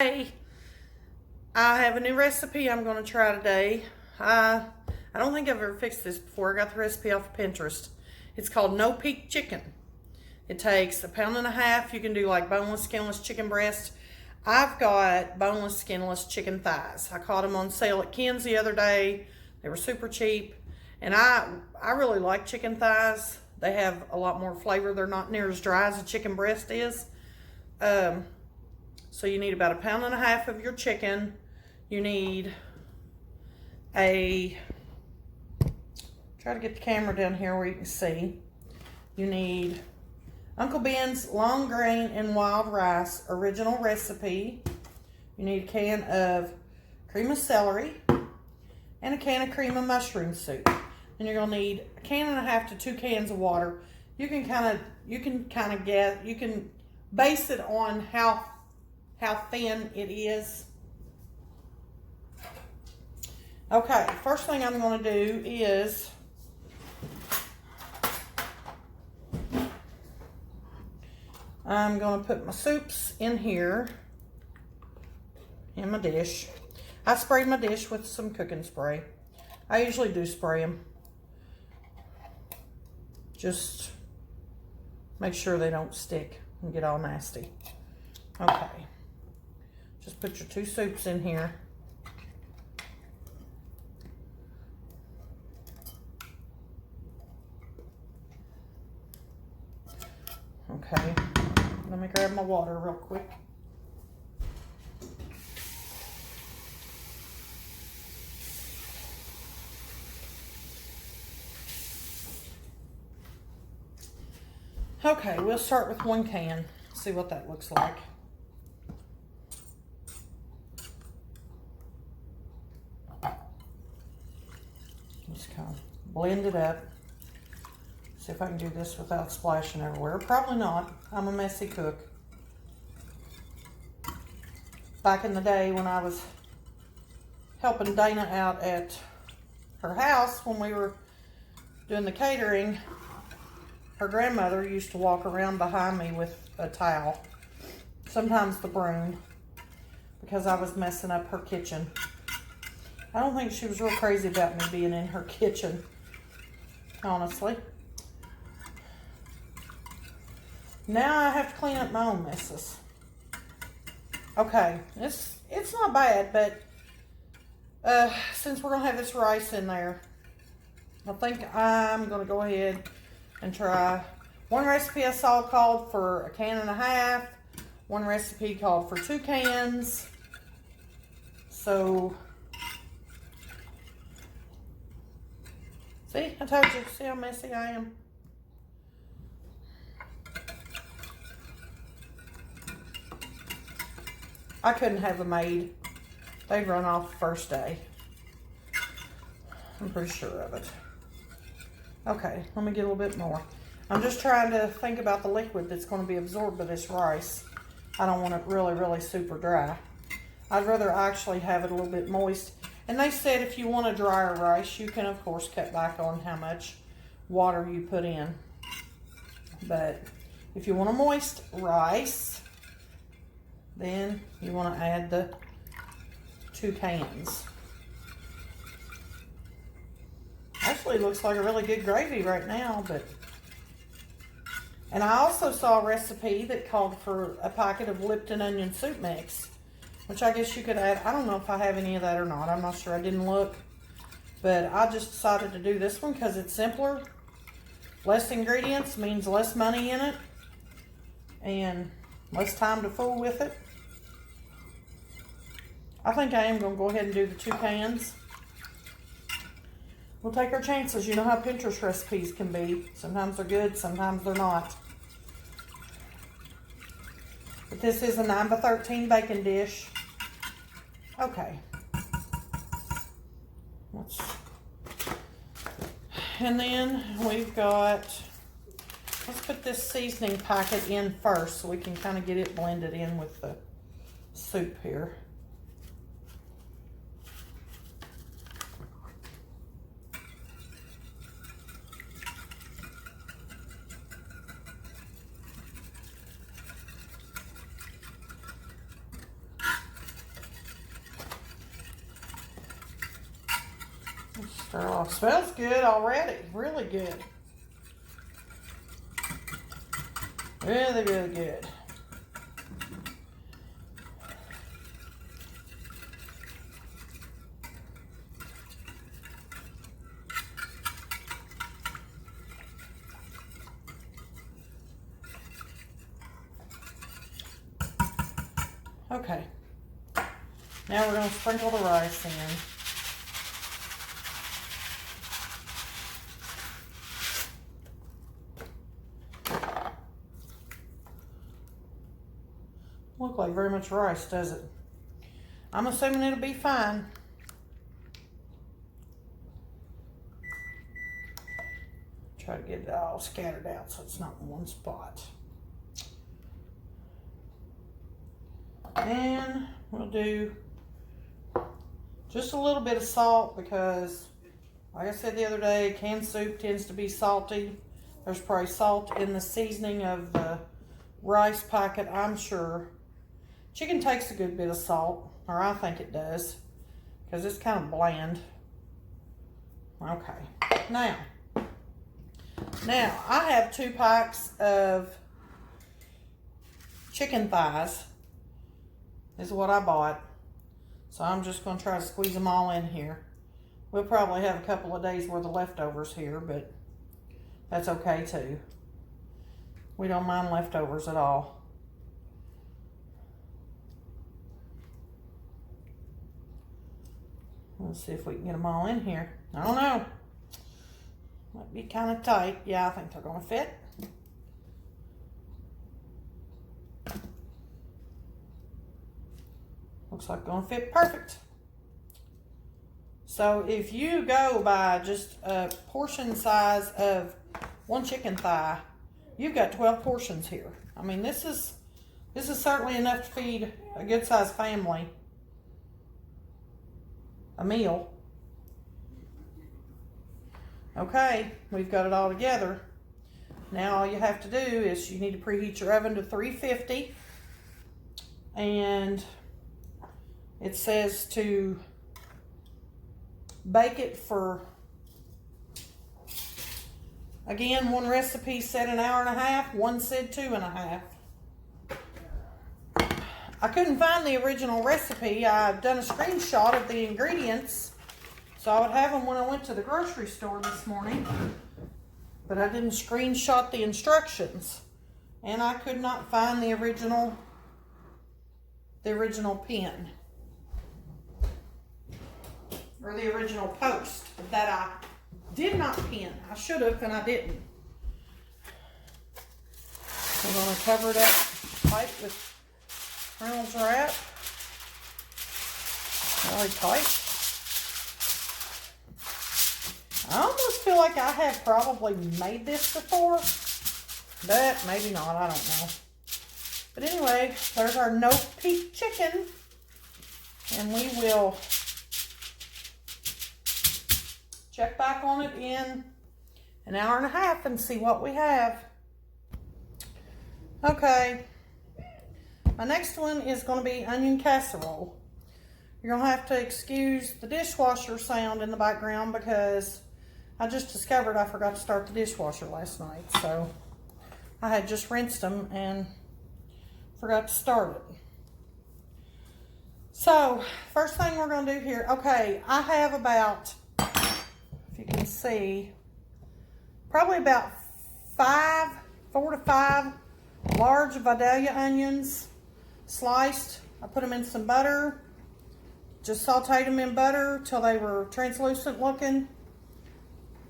Hey, I have a new recipe I'm going to try today. I don't think I've ever fixed this before. I got the recipe off of Pinterest. It's called No Peak Chicken. It takes 1.5 pounds. You can do like boneless, skinless chicken breast. I've got boneless, skinless chicken thighs. I caught them on sale at Ken's the other day. They were super cheap. And I really like chicken thighs. They have a lot more flavor. They're not near as dry as a chicken breast is. So you need about 1.5 pounds of your chicken. You need try to get the camera down here where you can see. You need Uncle Ben's long grain and wild rice original recipe. You need a can of cream of celery and a can of cream of mushroom soup. And you're gonna need 1.5 to 2 cans of water. You can base it on how thin it is. Okay, first thing I'm going to do is I'm going to put my soups in here in my dish. I sprayed my dish with some cooking spray. I usually do spray them. Just make sure they don't stick and get all nasty. Okay. Just put your 2 soups in here. Okay, let me grab my water real quick. Okay, we'll start with 1 can. See what that looks like. Just kind of blend it up. See if I can do this without splashing everywhere. Probably not. I'm a messy cook. Back in the day when I was helping Dana out at her house when we were doing the catering, her grandmother used to walk around behind me with a towel, sometimes the broom, because I was messing up her kitchen. I don't think she was real crazy about me being in her kitchen, honestly. Now I have to clean up my own messes. Okay, it's not bad, but since we're gonna have this rice in there, I think I'm gonna go ahead and try. One recipe I saw called for 1.5 cans. One recipe called for 2 cans. So, see, I told you, see how messy I am? I couldn't have a maid. They'd run off the first day. I'm pretty sure of it. Okay, let me get a little bit more. I'm just trying to think about the liquid that's going to be absorbed by this rice. I don't want it really, really super dry. I'd rather actually have it a little bit moist. And they said if you want a drier rice, you can, of course, cut back on how much water you put in. But if you want a moist rice, then you want to add the 2 cans. Actually, it looks like a really good gravy right now, but... And I also saw a recipe that called for a packet of Lipton onion soup mix, which I guess you could add. I don't know if I have any of that or not. I'm not sure. I didn't look. But I just decided to do this one because it's simpler. Less ingredients means less money in it. And less time to fool with it. I think I am going to go ahead and do the 2 cans. We'll take our chances. You know how Pinterest recipes can be. Sometimes they're good, sometimes they're not. But this is a 9 by 13 baking dish. Okay. And then we've got, let's put this seasoning packet in first so we can kind of get it blended in with the soup here. Stir off. Smells good already. Really good. Really, really good. Okay. Now we're going to sprinkle the rice in. Look like very much rice, does it? I'm assuming it'll be fine. Try to get it all scattered out so it's not in one spot. And we'll do just a little bit of salt because, like I said the other day, canned soup tends to be salty. There's probably salt in the seasoning of the rice packet, I'm sure. Chicken takes a good bit of salt, or I think it does, because it's kind of bland. Okay, now I have 2 packs of chicken thighs. This is what I bought. So I'm just going to try to squeeze them all in here. We'll probably have a couple of days worth of leftovers here, but that's okay too. We don't mind leftovers at all. Let's see if we can get them all in here. I don't know. Might be kind of tight. Yeah, I think they're going to fit. Looks like going to fit perfect. So if you go by just a portion size of 1 chicken thigh, you've got 12 portions here. I mean, this is certainly enough to feed a good sized family a meal. Okay, we've got it all together. Now all you have to do is you need to preheat your oven to 350, and it says to bake it for, again, one recipe said an hour and a half, one said 2.5. I couldn't find the original recipe. I've done a screenshot of the ingredients, so I would have them when I went to the grocery store this morning, but I didn't screenshot the instructions, and I could not find the original pin, or the original post that I did not pin. I should have, and I didn't. I'm going to cover it up tight with Reynolds wrap. Really tight. I almost feel like I have probably made this before, but maybe not, I don't know. But anyway, there's our no-peak chicken, and we will check back on it in an hour and a half and see what we have. Okay, my next one is going to be onion casserole. You're going to have to excuse the dishwasher sound in the background because I just discovered I forgot to start the dishwasher last night. So I had just rinsed them and forgot to start it. So first thing we're going to do here, okay, I have about, if you can see, probably about 4 to 5 large Vidalia onions sliced. I put them in some butter, just sauteed them in butter till they were translucent looking,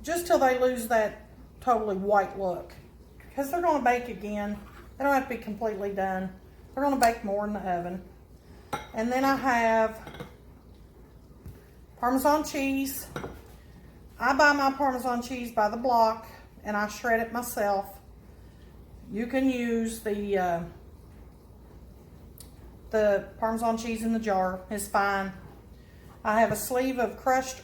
just till they lose that totally white look, because they're going to bake again. They don't have to be completely done. They're going to bake more in the oven. And then I have Parmesan cheese. I buy my Parmesan cheese by the block and I shred it myself. You can use the Parmesan cheese in the jar, it's fine. I have a sleeve of crushed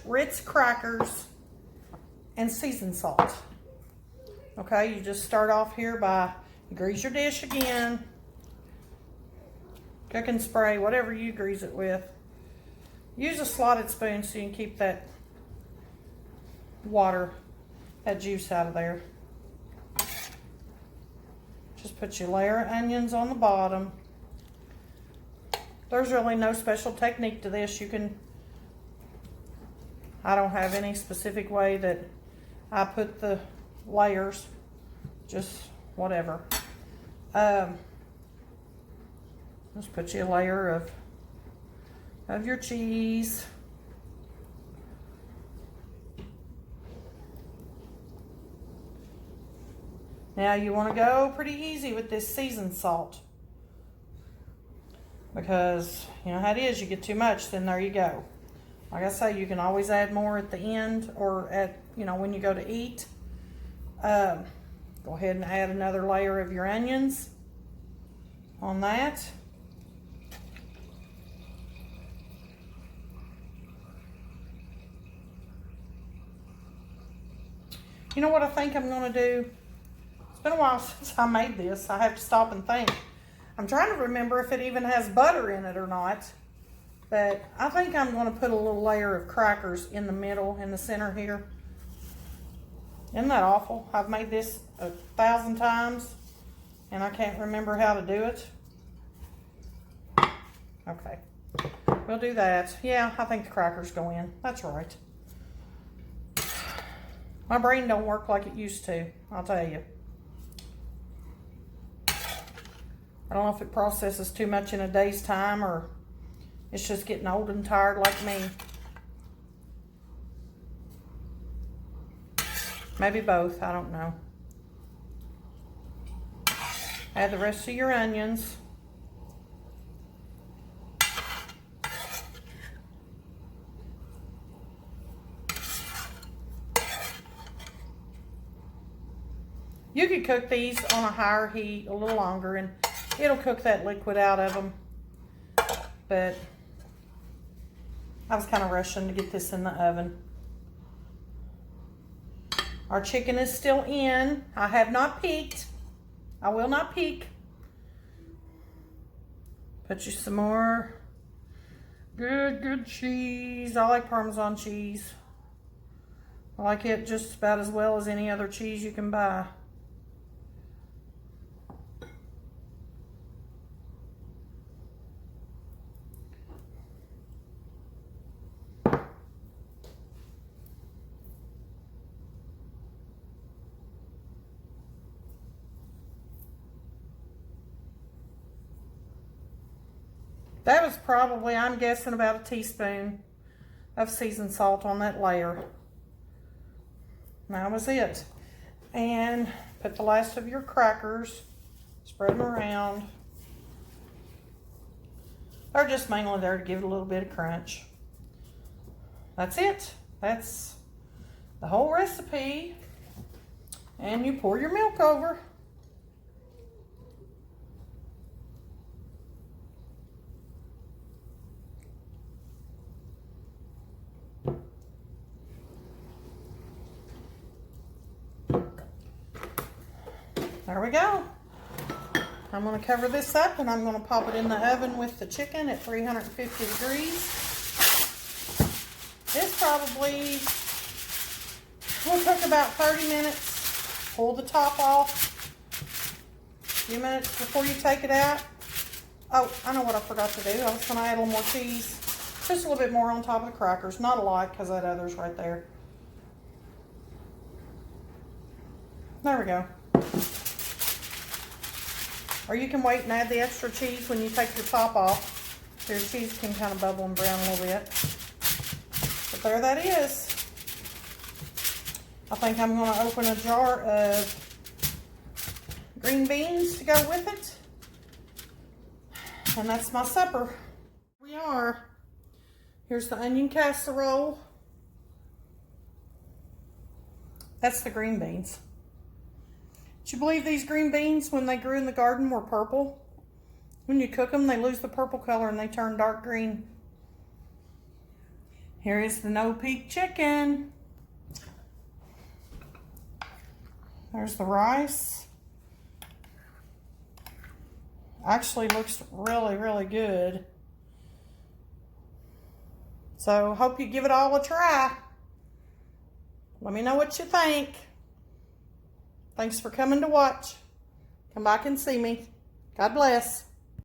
Ritz crackers and seasoned salt. Okay, you just start off here by, you grease your dish again, cooking spray, whatever you grease it with. Use a slotted spoon so you can keep that water, that juice out of there. Just put your layer of onions on the bottom. There's really no special technique to this. You can, I don't have any specific way that I put the layers, just whatever. Just put you a layer of your cheese. Now you want to go pretty easy with this seasoned salt, because you know how it is, you get too much, then there you go. Like I say, you can always add more at the end, or at, you know, when you go to eat. Go ahead and add another layer of your onions on that. You know what I think I'm going to do? It's been a while since I made this. I have to stop and think. I'm trying to remember if it even has butter in it or not. But I think I'm going to put a little layer of crackers in the middle, in the center here. Isn't that awful? I've made this 1,000 times and I can't remember how to do it. Okay, we'll do that. Yeah, I think the crackers go in. That's right. My brain don't work like it used to, I'll tell you. I don't know if it processes too much in a day's time, or it's just getting old and tired like me. Maybe both, I don't know. Add the rest of your onions. You could cook these on a higher heat a little longer and it'll cook that liquid out of them. But I was kind of rushing to get this in the oven. Our chicken is still in. I have not peeked. I will not peek. Put you some more good cheese. I like Parmesan cheese. I like it just about as well as any other cheese you can buy. That was probably, I'm guessing, about a teaspoon of seasoned salt on that layer. That was it. And put the last of your crackers, spread them around. They're just mainly there to give it a little bit of crunch. That's it. That's the whole recipe. And you pour your milk over. There we go. I'm going to cover this up and I'm going to pop it in the oven with the chicken at 350 degrees. This probably will cook about 30 minutes. Pull the top off a few minutes before you take it out. Oh, I know what I forgot to do. I was going to add a little more cheese. Just a little bit more on top of the crackers. Not a lot, because that other's right there. There we go. Or you can wait and add the extra cheese when you take your top off. Your cheese can kind of bubble and brown a little bit. But there that is. I think I'm going to open a jar of green beans to go with it. And that's my supper. Here we are. Here's the onion casserole. That's the green beans. Did you believe these green beans, when they grew in the garden, were purple? When you cook them, they lose the purple color and they turn dark green. Here is the no-peek chicken. There's the rice. Actually looks really, really good. So hope you give it all a try. Let me know what you think. Thanks for coming to watch. Come back and see me. God bless.